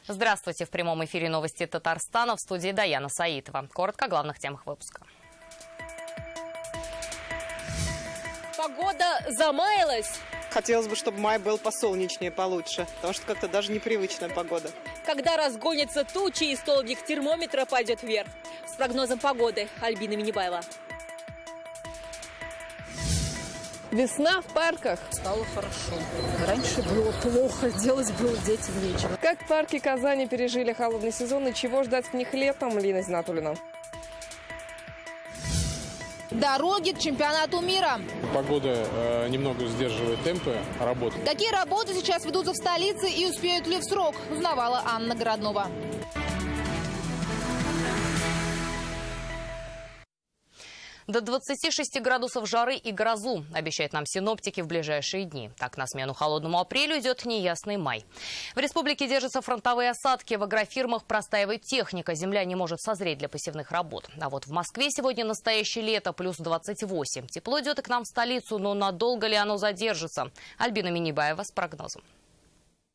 Здравствуйте. В прямом эфире новости Татарстана, в студии Даяна Саитова. Коротко о главных темах выпуска. Погода замаялась. Хотелось бы, чтобы май был посолнечнее, получше, потому что как-то даже непривычная погода. Когда разгонятся тучи и столбик термометра пойдет вверх. С прогнозом погоды Альбина Минибаева. Весна в парках. Стало хорошо. Раньше было плохо, делать было детям нечего. Как парки Казани пережили холодный сезон и чего ждать в них летом? Лина Зинатуллина. Дороги к чемпионату мира. Погода немного сдерживает темпы работы. Какие работы сейчас ведутся в столице и успеют ли в срок, узнавала Анна Городнова. До 26 градусов жары и грозу, обещают нам синоптики в ближайшие дни. Так, на смену холодному апрелю идет неясный май. В республике держатся фронтовые осадки. В агрофирмах простаивает техника. Земля не может созреть для посевных работ. А вот в Москве сегодня настоящее лето, плюс 28. Тепло идет и к нам в столицу, но надолго ли оно задержится? Альбина Минибаева с прогнозом.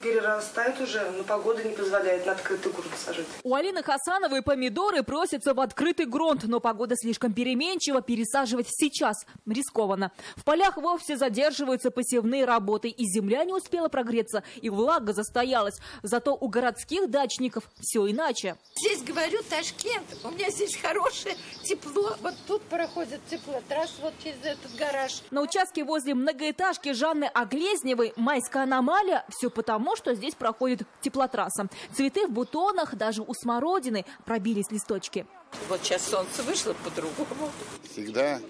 Перерастает уже, но погода не позволяет на открытый грунт сажать. У Алины Хасановой помидоры просятся в открытый грунт, но погода слишком переменчива, пересаживать сейчас рискованно. В полях вовсе задерживаются посевные работы, и земля не успела прогреться, и влага застоялась. Зато у городских дачников все иначе. Здесь, говорю, Ташкент, у меня здесь хорошее тепло. Вот тут проходит теплотрасс, вот через этот гараж. На участке возле многоэтажки Жанны Оглезневой майская аномалия все потому, что здесь проходит теплотрасса. Цветы в бутонах, даже у смородины пробились листочки. Вот сейчас солнце вышло по-другому. Всегда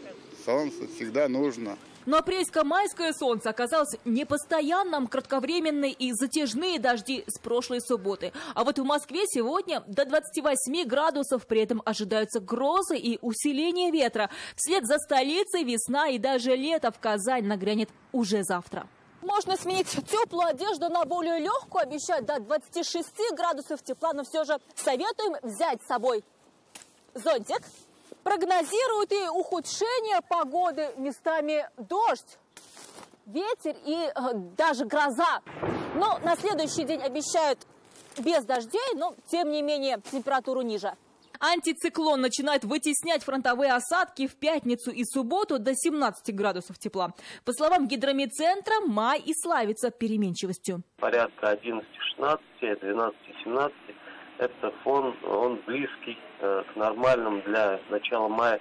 солнце, всегда нужно. Но апрельско-майское солнце оказалось непостоянным, кратковременные и затяжные дожди с прошлой субботы. А вот в Москве сегодня до 28 градусов, при этом ожидаются грозы и усиление ветра. Вслед за столицей весна и даже лето в Казань нагрянет уже завтра. Можно сменить теплую одежду на более легкую, обещать до 26 градусов тепла, но все же советуем взять с собой зонтик. Прогнозируют и ухудшение погоды, местами дождь, ветер и даже гроза. Но на следующий день обещают без дождей, но тем не менее температуру ниже. Антициклон начинает вытеснять фронтовые осадки в пятницу и субботу до 17 градусов тепла. По словам гидромедцентра, май и славится переменчивостью. Порядка 11-16, 12-17 это фон, он близкий к нормальным для начала мая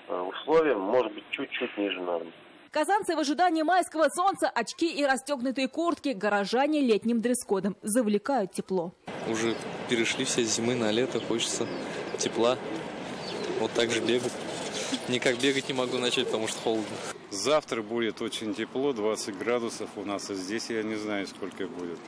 условиям, может быть чуть-чуть ниже нормы. Казанцы в ожидании майского солнца, очки и расстегнутые куртки, горожане летним дресс-кодом завлекают тепло. Уже перешли все зимы на лето, хочется тепла. Вот так же бегать. Никак бегать не могу начать, потому что холодно. Завтра будет очень тепло, 20 градусов у нас, а здесь я не знаю, сколько будет.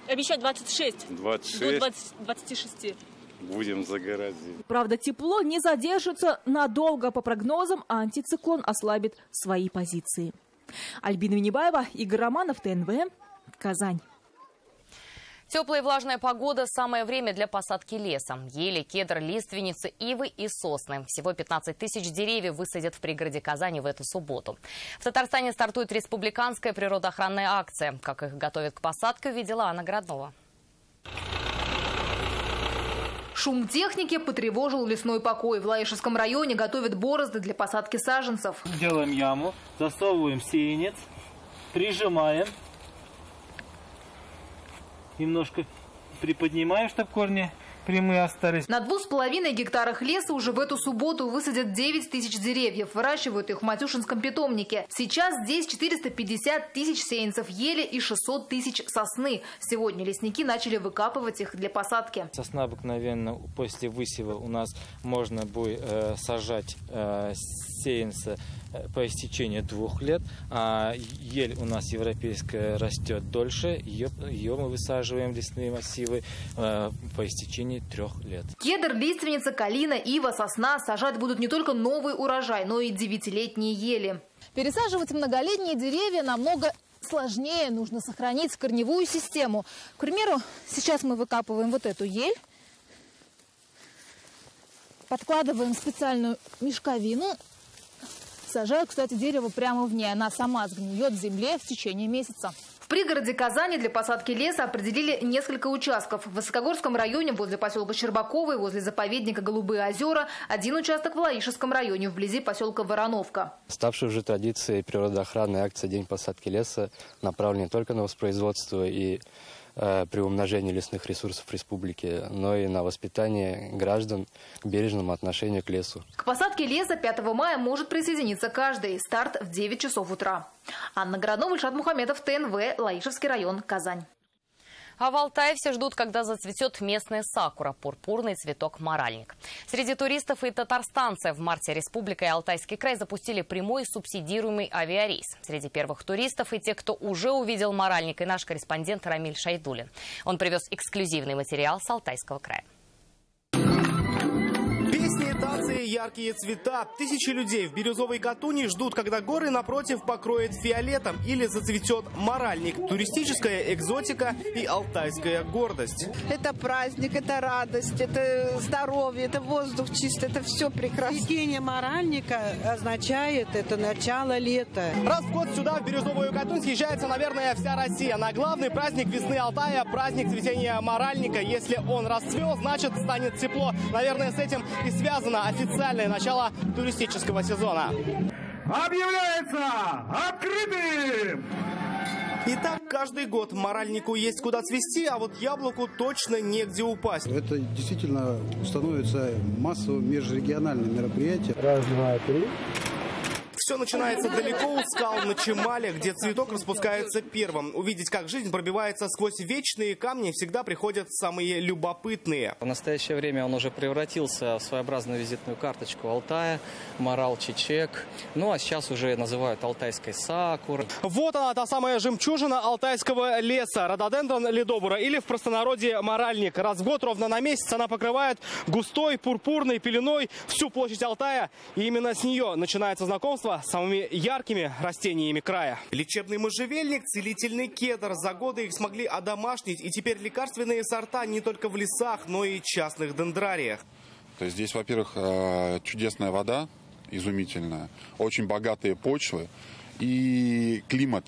Обещают 26. 26. До 26. Будем загорать здесь. Правда, тепло не задержится надолго. По прогнозам, антициклон ослабит свои позиции. Альбина Минибаева, Игорь Романов, ТНВ, Казань. Теплая и влажная погода – самое время для посадки леса. Ели, кедр, лиственницы, ивы и сосны. Всего 15 тысяч деревьев высадят в пригороде Казани в эту субботу. В Татарстане стартует республиканская природоохранная акция. Как их готовят к посадке, увидела Анна Городнова. Шум техники потревожил лесной покой. В Лаишевском районе готовят борозды для посадки саженцев. Делаем яму, засовываем сеянец, прижимаем. Немножко приподнимаем, чтобы корни прямые остались. На 2,5 гектарах леса уже в эту субботу высадят 9 тысяч деревьев. Выращивают их в Матюшинском питомнике. Сейчас здесь 450 тысяч сеянцев ели и 600 тысяч сосны. Сегодня лесники начали выкапывать их для посадки. Сосна обыкновенно после высева у нас можно будет сажать сеянца по истечении 2 лет, а ель у нас европейская растет дольше, ее мы высаживаем в лесные массивы по истечении 3 лет. Кедр, лиственница, калина, ива, сосна сажать будут не только новый урожай, но и 9-летние ели. Пересаживать многолетние деревья намного сложнее. Нужно сохранить корневую систему. К примеру, сейчас мы выкапываем вот эту ель, подкладываем специальную мешковину. Сажаю, кстати, дерево прямо в ней. Она сама сгниет в земле в течение месяца. В пригороде Казани для посадки леса определили несколько участков. В Высокогорском районе возле поселка Щербаковой, возле заповедника Голубые озера, один участок в Лаишевском районе, вблизи поселка Вороновка. Ставшей уже традицией природоохранной акции «День посадки леса» направлена не только на воспроизводство и приумножение лесных ресурсов республики, но и на воспитание граждан к бережному отношению к лесу. К посадке леса 5 мая может присоединиться каждый. Старт в 9 часов утра. Анна Городнова, Ильшат Мухаметов, ТНВ, Лаишевский район, Казань. А в Алтае все ждут, когда зацветет местная сакура – пурпурный цветок маральник. Среди туристов и татарстанцев в марте республика и Алтайский край запустили прямой субсидируемый авиарейс. Среди первых туристов и те, кто уже увидел маральник, и наш корреспондент Рамиль Шайдулин. Он привез эксклюзивный материал с Алтайского края. Песни, танцы, яркие цвета. Тысячи людей в Бирюзовой Катуни ждут, когда горы напротив покроет фиолетом или зацветет маральник. Туристическая экзотика и алтайская гордость. Это праздник, это радость, это здоровье, это воздух чистый, это все прекрасно. Цветение маральника означает это начало лета. Раз в год сюда, в Бирюзовую Катунь, съезжается, наверное, вся Россия. На главный праздник весны Алтая, праздник цветения маральника. Если он расцвел, значит станет тепло. Наверное, с этим и связано официальное начало туристического сезона. Объявляется открытым! Итак, каждый год маральнику есть куда цвести, а вот яблоку точно негде упасть. Это действительно становится массовым межрегиональным мероприятием. Раз, два, три. Все начинается далеко у скал на Чемале, где цветок распускается первым. Увидеть, как жизнь пробивается сквозь вечные камни, всегда приходят самые любопытные. В настоящее время он уже превратился в своеобразную визитную карточку Алтая, Марал Чечек. Ну а сейчас уже называют алтайской сакурой. Вот она, та самая жемчужина алтайского леса, рододендрон ледобура, или в простонародье маральник. Раз в год, ровно на месяц, она покрывает густой пурпурной пеленой всю площадь Алтая. И именно с нее начинается знакомство с самыми яркими растениями края. Лечебный можжевельник, целительный кедр. За годы их смогли одомашнить, и теперь лекарственные сорта не только в лесах, но и частных дендрариях. То есть здесь, во-первых, чудесная вода, изумительная, очень богатые почвы и климат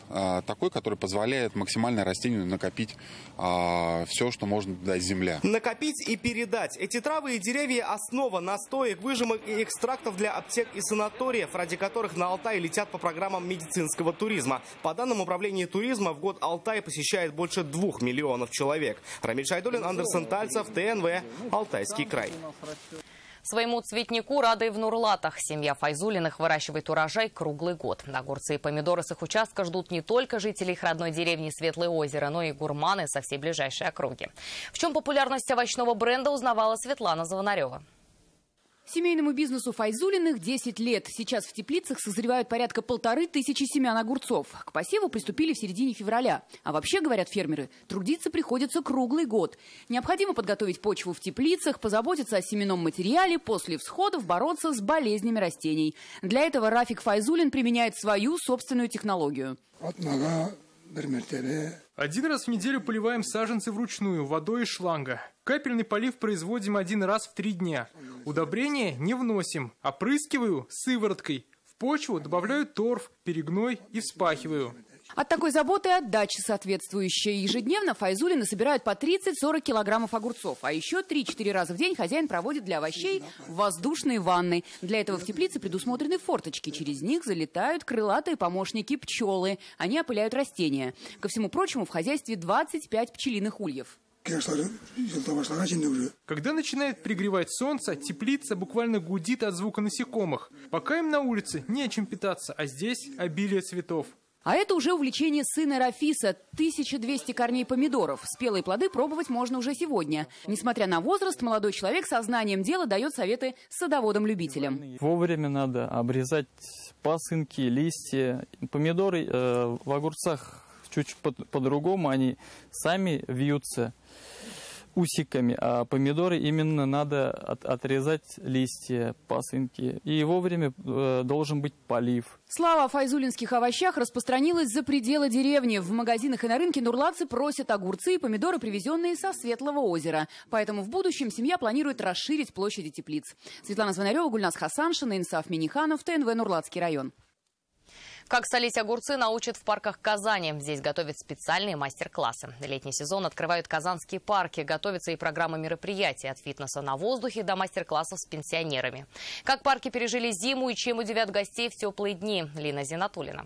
такой, который позволяет максимально растению накопить все, что может дать земля. Накопить и передать. Эти травы и деревья – основа настоек, выжимок и экстрактов для аптек и санаториев, ради которых на Алтай летят по программам медицинского туризма. По данным управления туризма, в год Алтай посещает больше 2 миллионов человек. Рамиль Шайдулин, Андерсон Тальцев, ТНВ, Алтайский край. Своему цветнику рады и в Нурлатах. Семья Файзулиных выращивает урожай круглый год. Огурцы и помидоры с их участка ждут не только жителей их родной деревни Светлое озеро, но и гурманы со всей ближайшей округи. В чем популярность овощного бренда, узнавала Светлана Звонарева. Семейному бизнесу Файзулиных 10 лет. Сейчас в теплицах созревают порядка 1500 семян огурцов. К посеву приступили в середине февраля. А вообще, говорят фермеры, трудиться приходится круглый год. Необходимо подготовить почву в теплицах, позаботиться о семенном материале, после всходов бороться с болезнями растений. Для этого Рафик Файзулин применяет свою собственную технологию. Один раз в неделю поливаем саженцы вручную, водой из шланга. Капельный полив производим 1 раз в 3 дня. Удобрения не вносим, опрыскиваю сывороткой. В почву добавляю торф, перегной и вспахиваю. От такой заботы отдача соответствующая. Ежедневно Файзулины собирают по 30-40 килограммов огурцов. А еще 3-4 раза в день хозяин проводит для овощей воздушные ванны. Для этого в теплице предусмотрены форточки. Через них залетают крылатые помощники пчелы. Они опыляют растения. Ко всему прочему, в хозяйстве 25 пчелиных ульев. Когда начинает пригревать солнце, теплица буквально гудит от звука насекомых. Пока им на улице не о чем питаться, а здесь обилие цветов. А это уже увлечение сына Рафиса. 1200 корней помидоров. Спелые плоды пробовать можно уже сегодня. Несмотря на возраст, молодой человек со знанием дела дает советы садоводам-любителям. Вовремя надо обрезать пасынки, листья. Помидоры в огурцах чуть по-другому, они сами вьются усиками, а помидоры именно надо отрезать листья, пасынки. И вовремя должен быть полив. Слава о файзулинских овощах распространилась за пределы деревни. В магазинах и на рынке нурлатцы просят огурцы и помидоры, привезенные со Светлого озера. Поэтому в будущем семья планирует расширить площади теплиц. Светлана Звонарева, Гульнас Хасаншина, Инсаф Миниханов, ТНВ, Нурлатский район. Как солить огурцы научат в парках Казани. Здесь готовят специальные мастер-классы. Летний сезон открывают казанские парки. Готовится и программа мероприятий от фитнеса на воздухе до мастер-классов с пенсионерами. Как парки пережили зиму и чем удивят гостей в теплые дни. Лина Зинатуллина.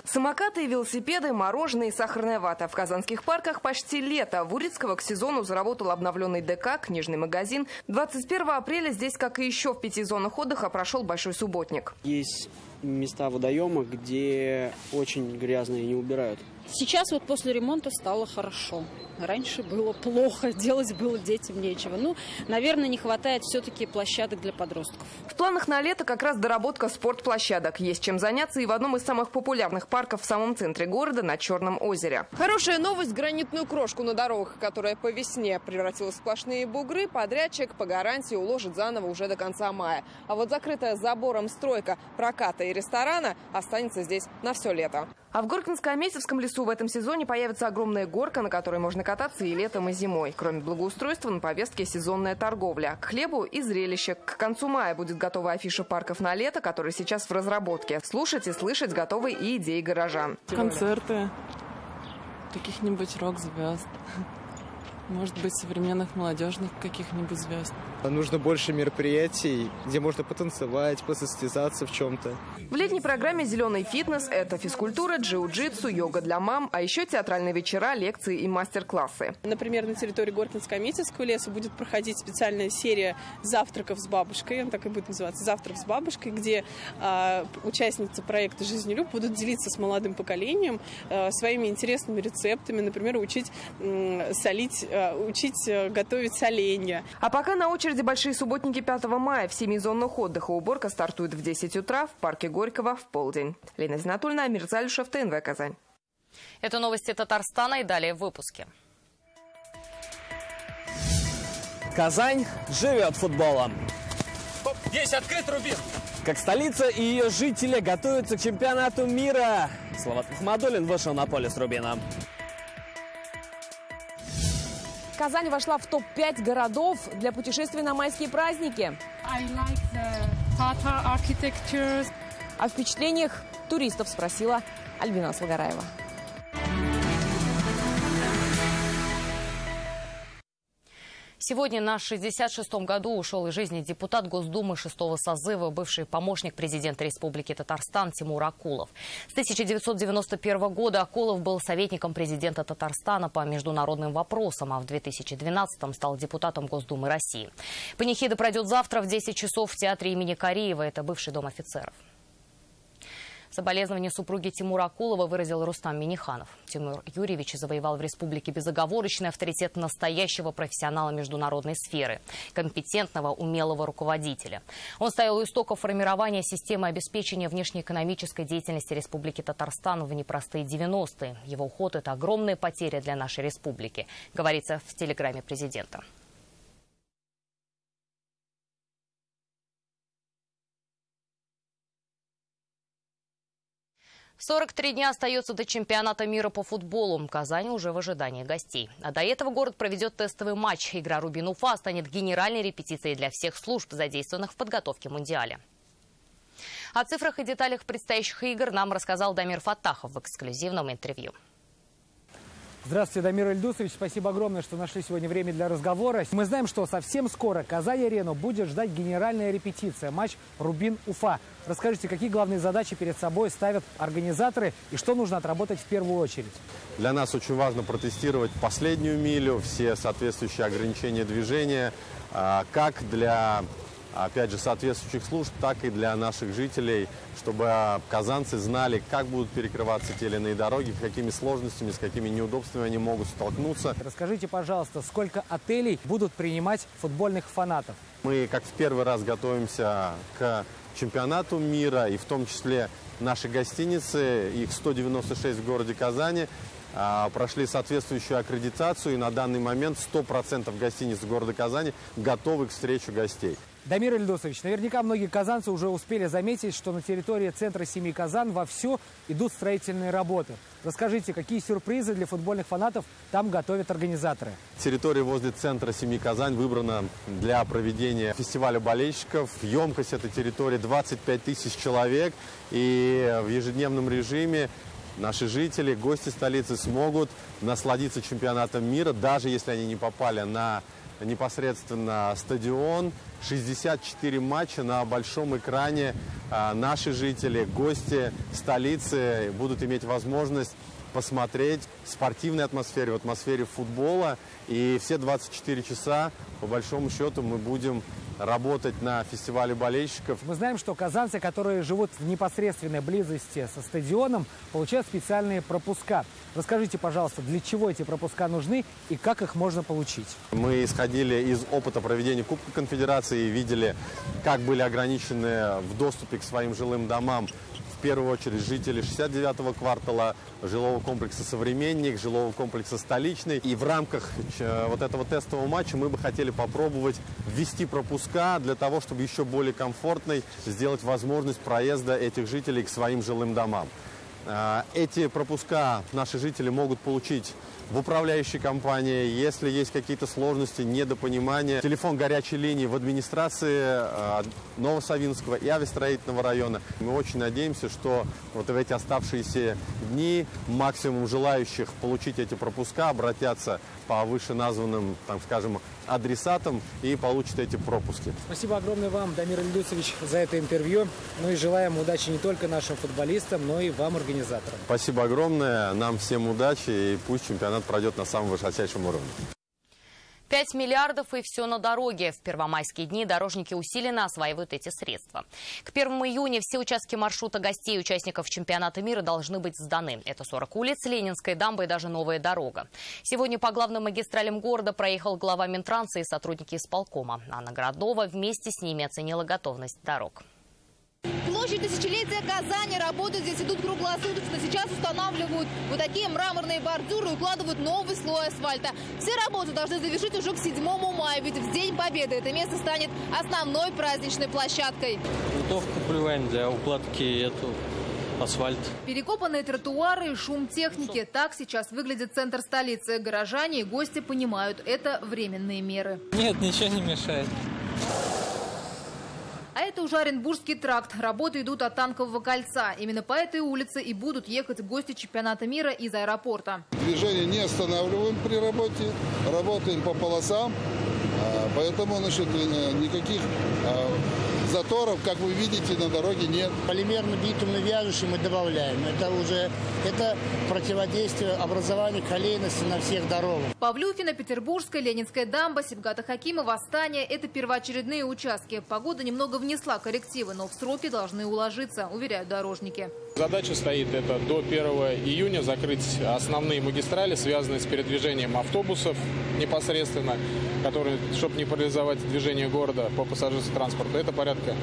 Самокаты и велосипеды, мороженое и сахарная вата. В казанских парках почти лето. В Урицкого к сезону заработал обновленный ДК, книжный магазин. 21 апреля здесь, как и еще в 5 зонах отдыха, прошел большой субботник. Есть места водоема, где очень грязные, не убирают. Сейчас вот после ремонта стало хорошо. Раньше было плохо, делать было детям нечего. Ну, наверное, не хватает все-таки площадок для подростков. В планах на лето как раз доработка спортплощадок. Есть чем заняться и в одном из самых популярных парков в самом центре города на Черном озере. Хорошая новость: гранитную крошку на дорогах, которая по весне превратилась в сплошные бугры, подрядчик по гарантии уложит заново уже до конца мая. А вот закрытая забором стройка проката и ресторана останется здесь на все лето. А в Горкинско-Амесевском лесу в этом сезоне появится огромная горка, на которой можно кататься и летом, и зимой. Кроме благоустройства, на повестке сезонная торговля. К хлебу и зрелище. К концу мая будет готова афиша парков на лето, которая сейчас в разработке. Слушать и слышать готовы и идеи горожан. Концерты каких-нибудь рок-звезд. Может быть, современных молодежных каких-нибудь звезд. Нужно больше мероприятий, где можно потанцевать, посостязаться в чем-то. В летней программе «Зеленый фитнес» – это физкультура, джиу-джитсу, йога для мам, а еще театральные вечера, лекции и мастер-классы. Например, на территории Горкинско-Амесевского леса будет проходить специальная серия завтраков с бабушкой, он так и будет называться «Завтрак с бабушкой», где участницы проекта «Жизнелюб» будут делиться с молодым поколением своими интересными рецептами, например, учить солить, учить готовить соленья. А пока на очереди большие субботники 5 мая. В 7 зонах отдыха уборка стартует в 10 утра, в парке Горького в полдень. Лина Зинатуллина, Амир Залюшев, ТНВ Казань. Это новости Татарстана и далее в выпуске. Казань живет футболом. Есть открыт рубин. Как столица и ее жители готовятся к чемпионату мира. Салават Мухаммадуллин вышел на поле с рубином. Казань вошла в топ-5 городов для путешествий на майские праздники. О впечатлениях туристов спросила Альбина Слгараева. Сегодня на 66-м году ушел из жизни депутат Госдумы 6-го созыва, бывший помощник президента Республики Татарстан Тимур Акулов. С 1991 года Акулов был советником президента Татарстана по международным вопросам, а в 2012-м стал депутатом Госдумы России. Панихида пройдет завтра в 10 часов в театре имени Кариева. Это бывший дом офицеров. Соболезнования супруги Тимура Акулова выразил Рустам Миниханов. Тимур Юрьевич завоевал в республике безоговорочный авторитет настоящего профессионала международной сферы, компетентного, умелого руководителя. Он стоял у истоков формирования системы обеспечения внешнеэкономической деятельности Республики Татарстан в непростые 90-е. Его уход – это огромная потеря для нашей республики, говорится в телеграмме президента. 43 дня остается до чемпионата мира по футболу. Казань уже в ожидании гостей. А до этого город проведет тестовый матч. Игра Рубин-Уфа станет генеральной репетицией для всех служб, задействованных в подготовке Мундиаля. О цифрах и деталях предстоящих игр нам рассказал Дамир Фаттахов в эксклюзивном интервью. Здравствуйте, Дамир Ильдусович. Спасибо огромное, что нашли сегодня время для разговора. Мы знаем, что совсем скоро Казань-арену будет ждать генеральная репетиция. Матч Рубин-Уфа. Расскажите, какие главные задачи перед собой ставят организаторы и что нужно отработать в первую очередь? Для нас очень важно протестировать последнюю милю, все соответствующие ограничения движения, как для, опять же, соответствующих служб, так и для наших жителей, чтобы казанцы знали, как будут перекрываться те или иные дороги, с какими сложностями, с какими неудобствами они могут столкнуться. Расскажите, пожалуйста, сколько отелей будут принимать футбольных фанатов? Мы, как в первый раз, готовимся к чемпионату мира, и в том числе наши гостиницы, их 196 в городе Казани, прошли соответствующую аккредитацию, и на данный момент 100% гостиниц города Казани готовы к встрече гостей. Дамир Ильдусович, наверняка многие казанцы уже успели заметить, что на территории центра семьи Казан вовсю идут строительные работы. Расскажите, какие сюрпризы для футбольных фанатов там готовят организаторы? Территория возле центра семьи Казань выбрана для проведения фестиваля болельщиков. Емкость этой территории 25 тысяч человек. И в ежедневном режиме наши жители, гости столицы смогут насладиться чемпионатом мира, даже если они не попали на непосредственно стадион. 64 матча на большом экране. Наши жители, гости столицы будут иметь возможность посмотреть в спортивной атмосфере, в атмосфере футбола. И все 24 часа, по большому счету, мы будем работать на фестивале болельщиков. Мы знаем, что казанцы, которые живут в непосредственной близости со стадионом, получают специальные пропуска. Расскажите, пожалуйста, для чего эти пропуска нужны и как их можно получить? Мы исходили из опыта проведения Кубка Конфедерации и видели, как были ограничены в доступе к своим жилым домам в первую очередь жители 69-го квартала, жилого комплекса «Современник», жилого комплекса «Столичный». И в рамках вот этого тестового матча мы бы хотели попробовать ввести пропуска для того, чтобы еще более комфортной сделать возможность проезда этих жителей к своим жилым домам. Эти пропуска наши жители могут получить в управляющей компании. Если есть какие-то сложности, недопонимания, телефон горячей линии в администрации Новосавинского и авиастроительного района. Мы очень надеемся, что вот в эти оставшиеся дни максимум желающих получить эти пропуска обратятся по вышеназванным, так скажем, адресатам и получат эти пропуски. Спасибо огромное вам, Дамир Ильдусович, за это интервью. Ну и желаем удачи не только нашим футболистам, но и вам, организаторам. Спасибо огромное. Нам всем удачи и пусть чемпионат пройдет на самом высочайшем уровне. 5 миллиардов и все на дороге. В первомайские дни дорожники усиленно осваивают эти средства. К 1 июня все участки маршрута гостей и участников чемпионата мира должны быть сданы. Это 40 улиц, Ленинская дамба и даже новая дорога. Сегодня по главным магистралям города проехал глава Минтранса и сотрудники исполкома. Анна Городова вместе с ними оценила готовность дорог. Площадь тысячелетия Казани. Работы здесь идут круглосуточно. Сейчас устанавливают вот такие мраморные бордюры и укладывают новый слой асфальта. Все работы должны завершить уже к 7 мая, ведь в День Победы это место станет основной праздничной площадкой. Грунтовку поливаем для укладки асфальта. Перекопанные тротуары и шум техники. Так сейчас выглядит центр столицы. Горожане и гости понимают, это временные меры. Нет, ничего не мешает. А это уже Оренбургский тракт. Работы идут от Танкового кольца. Именно по этой улице и будут ехать гости чемпионата мира из аэропорта. Движение не останавливаем при работе. Работаем по полосам. Поэтому никаких заторов, как вы видите, на дороге нет. Полимерно-битумный вяжущий мы добавляем. Это противодействие образованию колейности на всех дорогах. Павлюхина, Петербургская, Ленинская дамба, Сибгата Хакимова, Восстание – это первоочередные участки. Погода немного внесла коррективы, но в сроки должны уложиться, уверяют дорожники. Задача стоит это до 1 июня закрыть основные магистрали, связанные с передвижением автобусов непосредственно, которые, чтобы не парализовать движение города по пассажирскому транспорту. Это порядка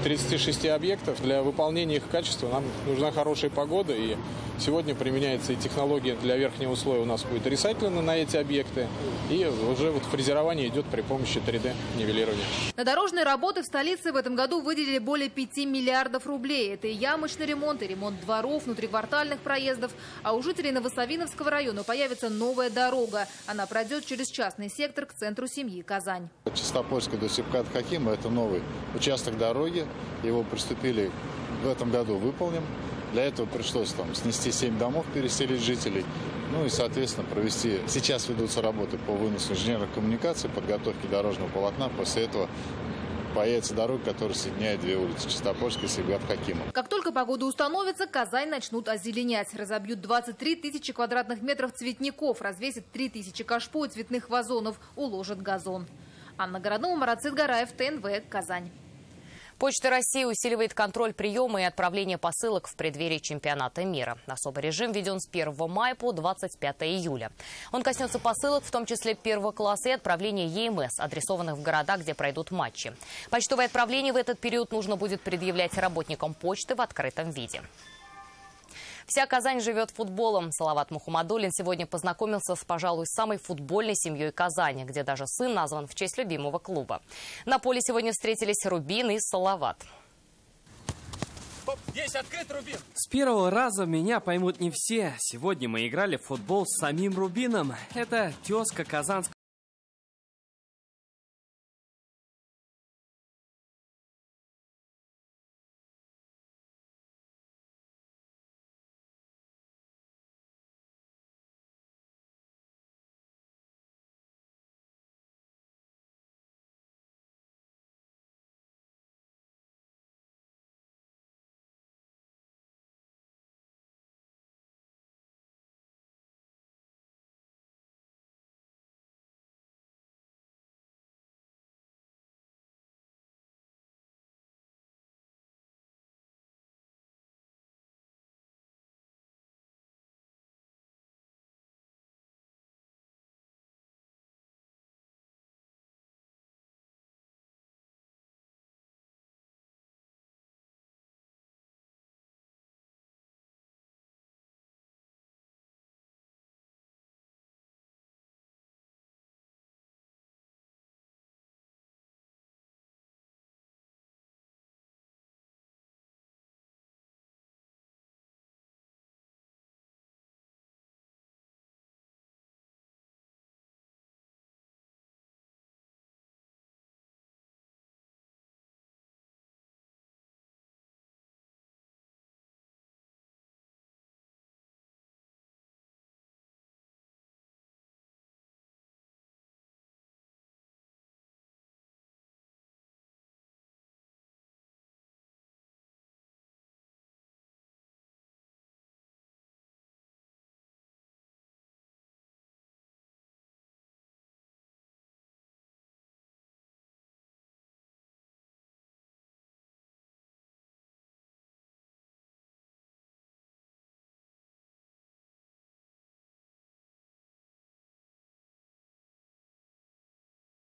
36 объектов. Для выполнения их качества нам нужна хорошая погода. И сегодня применяется и технология для верхнего слоя. У нас будет ресайклинг на эти объекты. И уже фрезерование идет при помощи 3D-нивелирования. На дорожные работы в столице в этом году выделили более 5 миллиардов рублей. Это и ямочный ремонт, и ремонт дворов, внутриквартальных проездов. А у жителей Новосавиновского района появится новая дорога. Она пройдет через частный сектор к центру семьи Казань. От Чистопольска до Сибгата Хакимова – это новый участок дороги. Его приступили в этом году, выполним. Для этого пришлось снести 7 домов, переселить жителей. Ну и, соответственно, провести. Сейчас ведутся работы по выносу инженерных коммуникаций, подготовке дорожного полотна. После этого появится дорога, которая соединяет две улицы – Чистопольская и Сибгата Хакимова. Как только погода установится, Казань начнут озеленять. Разобьют 23 тысячи квадратных метров цветников, развесят 3 тысячи кашпо и цветных вазонов, уложат газон. Анна Городова, Марат Цитгараев, ТНВ, Казань. Почта России усиливает контроль приема и отправления посылок в преддверии чемпионата мира. Особый режим введен с 1 мая по 25 июля. Он коснется посылок, в том числе первого класса, и отправления ЕМС, адресованных в города, где пройдут матчи. Почтовые отправления в этот период нужно будет предъявлять работникам почты в открытом виде. Вся Казань живет футболом. Салават Мухаммадуллин сегодня познакомился с, пожалуй, самой футбольной семьей Казани, где даже сын назван в честь любимого клуба. На поле сегодня встретились Рубин и Салават. Есть открыт, Рубин! С первого раза меня поймут не все. Сегодня мы играли в футбол с самим Рубином. Это тезка казанского.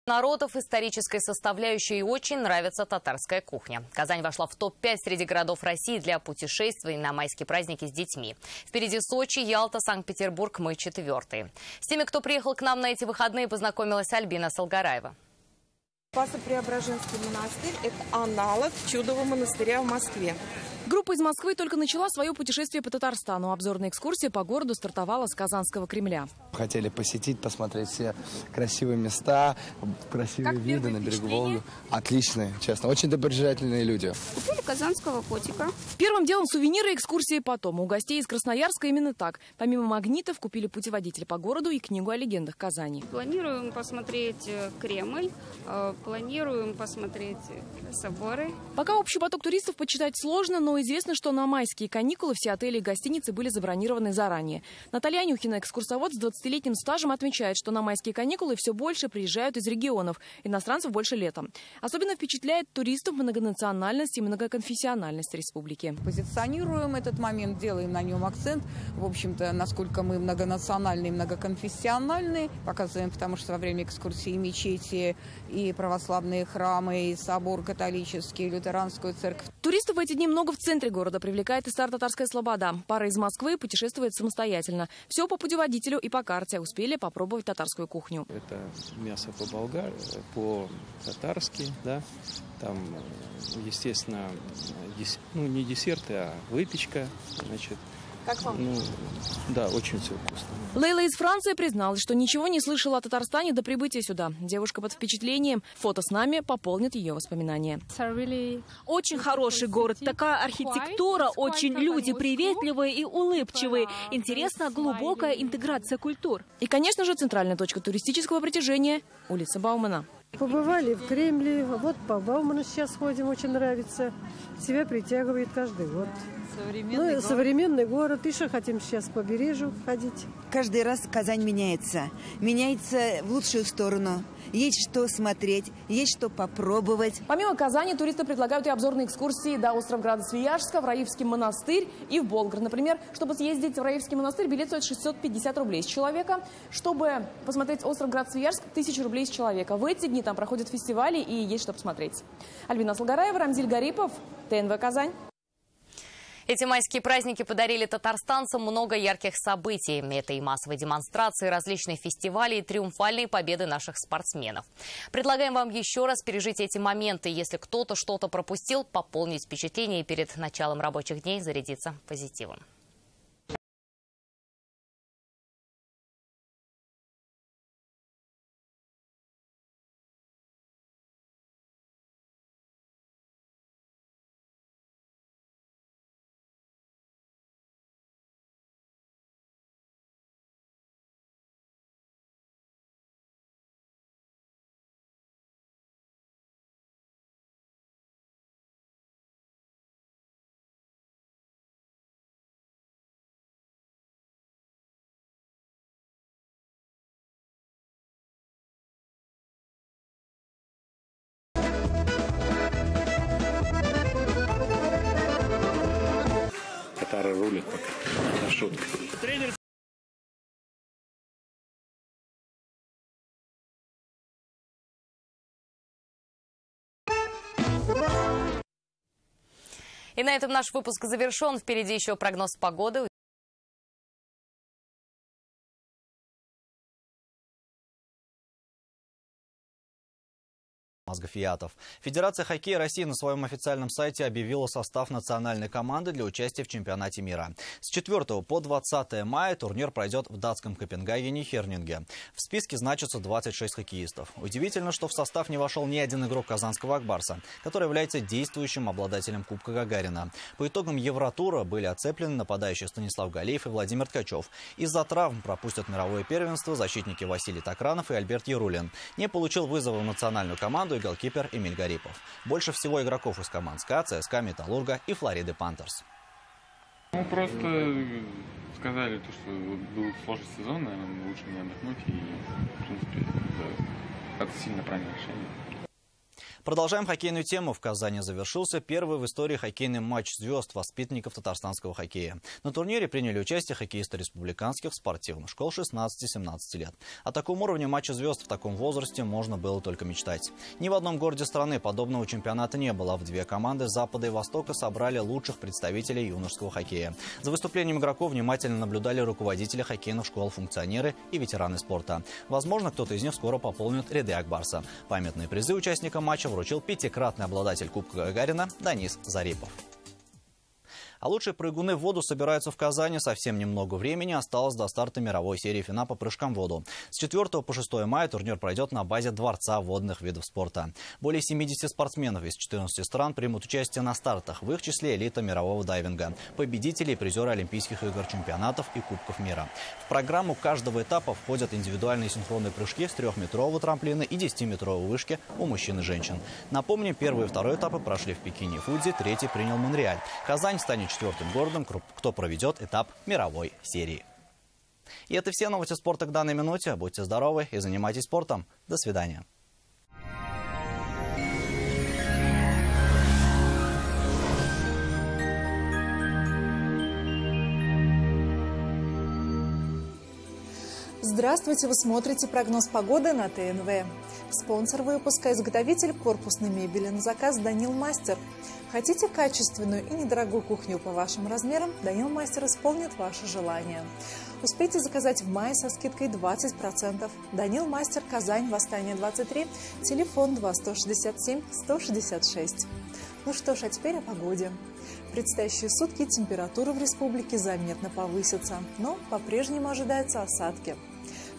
Народов исторической составляющей очень нравится татарская кухня. Казань вошла в топ-5 среди городов России для путешествий на майские праздники с детьми. Впереди Сочи, Ялта, Санкт-Петербург, мы 4-е. С теми, кто приехал к нам на эти выходные, познакомилась Альбина Салгараева. Спасо-Преображенский монастырь – это аналог Чудового монастыря в Москве. Группа из Москвы только начала свое путешествие по Татарстану. Обзорная экскурсия по городу стартовала с Казанского Кремля. Хотели посетить, посмотреть все красивые места, красивые виды на берегу Волги. Отличные, честно. Очень доброжелательные люди. Купили казанского котика. Первым делом сувениры, экскурсии потом. У гостей из Красноярска именно так. Помимо магнитов купили путеводитель по городу и книгу о легендах Казани. Планируем посмотреть Кремль, планируем посмотреть соборы. Пока общий поток туристов почитать сложно, но известно, что на майские каникулы все отели и гостиницы были забронированы заранее. Наталья Анюхина, экскурсовод с 20-летним стажем, отмечает, что на майские каникулы все больше приезжают из регионов. Иностранцев больше летом. Особенно впечатляет туристов многонациональность и многоконфессиональность республики. Позиционируем этот момент, делаем на нем акцент. В общем-то, насколько мы многонациональные, многоконфессиональные. Показываем, потому что во время экскурсии и мечети, и православные храмы, и собор католический, и лютеранскую церковь. Туристов в эти дни много в центре города. Привлекает и Стар-Татарская слобода. Пара из Москвы путешествует самостоятельно. Все по путеводителю и по карте. Успели попробовать татарскую кухню. Это мясо по-татарски, да. Там, естественно, не десерты, а выпечка, значит. Как вам? Да, очень все вкусно. Лейла из Франции призналась, что ничего не слышала о Татарстане до прибытия сюда. Девушка под впечатлением. Фото с нами пополнит ее воспоминания. Очень хороший город. Такая архитектура, очень люди приветливые и улыбчивые. Интересна глубокая интеграция культур. И, конечно же, центральная точка туристического притяжения – улица Баумана. Побывали в Кремле, вот по Бауману сейчас ходим, очень нравится. Себя притягивает каждый год. Современный город. Еще хотим сейчас по побережью ходить. Каждый раз Казань меняется. Меняется в лучшую сторону. Есть что смотреть, есть что попробовать. Помимо Казани, туристы предлагают и обзорные экскурсии до Островграда-Свияжска, в Раевский монастырь и в Болгар. Например, чтобы съездить в Раевский монастырь, билет стоит 650 рублей с человека. Чтобы посмотреть Островград-Свияжск, 1000 рублей с человека. В эти дни там проходят фестивали и есть что посмотреть. Альбина Салгараева, Рамзиль Гарипов, ТНВ Казань. Эти майские праздники подарили татарстанцам много ярких событий. Это и массовые демонстрации, различные фестивали и триумфальные победы наших спортсменов. Предлагаем вам еще раз пережить эти моменты. Если кто-то что-то пропустил, пополнить впечатление и перед началом рабочих дней зарядиться позитивом. Татары рулят пока. Это шутка. И на этом наш выпуск завершен. Впереди еще прогноз погоды. Фиатов. Федерация хоккея России на своем официальном сайте объявила состав национальной команды для участия в чемпионате мира. С 4 по 20 мая турнир пройдет в датском Копенгагене и Хернинге. В списке значатся 26 хоккеистов. Удивительно, что в состав не вошел ни один игрок казанского «Акбарса», который является действующим обладателем Кубка Гагарина. По итогам Евротура были оцеплены нападающие Станислав Галеев и Владимир Ткачев. Из-за травм пропустят мировое первенство защитники Василий Токранов и Альберт Ярулин. Не получил вызова в национальную команду и голкипер Эмиль Гарипов. Больше всего игроков из команд СКА, ЦСКА, Металлурга и Флориды Пантерс. Ну, просто сказали, что был сложный сезон, наверное, лучше не отдохнуть. И, в принципе, это сильно правильное решение. Продолжаем хоккейную тему. В Казани завершился первый в истории хоккейный матч звезд воспитанников татарстанского хоккея. На турнире приняли участие хоккеисты республиканских спортивных школ 16-17 лет. О таком уровне матча звезд в таком возрасте можно было только мечтать. Ни в одном городе страны подобного чемпионата не было. В две команды Запада и Востока собрали лучших представителей юношеского хоккея. За выступлением игроков внимательно наблюдали руководители хоккейных школ, функционеры и ветераны спорта. Возможно, кто-то из них скоро пополнит ряды «Акбарса». Памятные призы участникам матча вручил пятикратный обладатель Кубка Гагарина Данис Зарипов. А лучшие прыгуны в воду собираются в Казани. Совсем немного времени осталось до старта мировой серии ФИНА по прыжкам в воду. С 4 по 6 мая турнир пройдет на базе Дворца водных видов спорта. Более 70 спортсменов из 14 стран примут участие на стартах, в их числе элита мирового дайвинга, победители и призеры Олимпийских игр, чемпионатов и Кубков мира. В программу каждого этапа входят индивидуальные синхронные прыжки с 3-метрового трамплина и 10-метровой вышки у мужчин и женщин. Напомним, первый и второй этапы прошли в Пекине и Фудзи, третий принял Монреаль. Казань станет четвертым городом, кто проведет этап мировой серии. И это все новости спорта к данной минуте. Будьте здоровы и занимайтесь спортом. До свидания. Здравствуйте, вы смотрите прогноз погоды на ТНВ. Спонсор выпуска – изготовитель корпусной мебели на заказ Данил Мастер. Хотите качественную и недорогую кухню по вашим размерам? Данил Мастер исполнит ваше желание. Успейте заказать в мае со скидкой 20%. Данил Мастер, Казань, Восстание 23, телефон 2167-166. Ну что ж, а теперь о погоде. В предстоящие сутки температура в республике заметно повысится, но по-прежнему ожидаются осадки.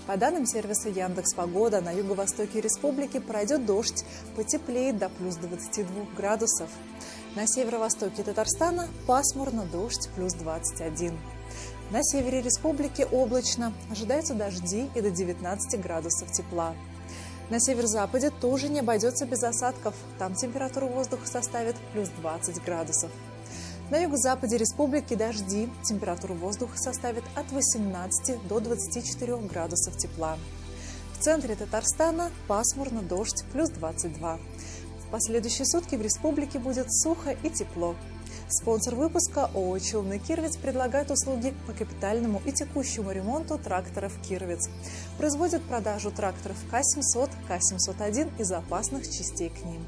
По данным сервиса Яндекс.Погода, на юго-востоке республики пройдет дождь, потеплеет до плюс 22 градусов. На северо-востоке Татарстана пасмурно, дождь плюс 21. На севере республики облачно, ожидаются дожди и до 19 градусов тепла. На северо-западе тоже не обойдется без осадков, там температура воздуха составит плюс 20 градусов. На юго-западе республики дожди, температура воздуха составит от 18 до 24 градусов тепла. В центре Татарстана пасмурно, дождь плюс 22. В последующие сутки в республике будет сухо и тепло. Спонсор выпуска ООО «Челны Кировец» предлагает услуги по капитальному и текущему ремонту тракторов «Кировец». Производит продажу тракторов К-700, К-701 и запасных частей к ним.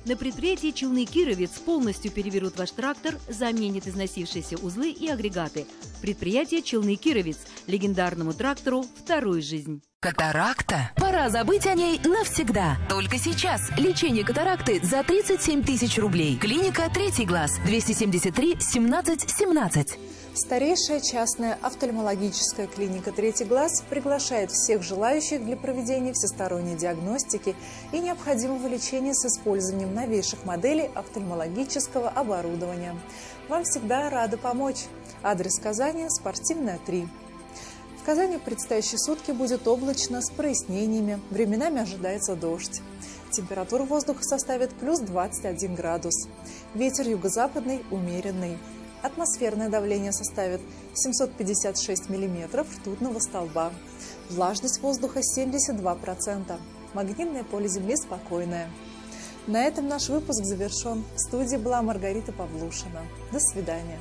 На предприятии «Челны Кировец» полностью переберут ваш трактор, заменят износившиеся узлы и агрегаты. Предприятие «Челны Кировец». Легендарному трактору вторую жизнь. Катаракта? Пора забыть о ней навсегда. Только сейчас. Лечение катаракты за 37 тысяч рублей. Клиника «Третий глаз». 273 17 17. Старейшая частная офтальмологическая клиника «Третий глаз» приглашает всех желающих для проведения всесторонней диагностики и необходимого лечения с использованием новейших моделей офтальмологического оборудования. Вам всегда рады помочь. Адрес Казани – Спортивная, 3. В Казани в предстоящие сутки будет облачно с прояснениями, временами ожидается дождь. Температура воздуха составит плюс 21 градус. Ветер юго-западный умеренный. Атмосферное давление составит 756 миллиметров ртутного столба. Влажность воздуха 72%. Магнитное поле Земли спокойное. На этом наш выпуск завершен. В студии была Маргарита Павлушина. До свидания.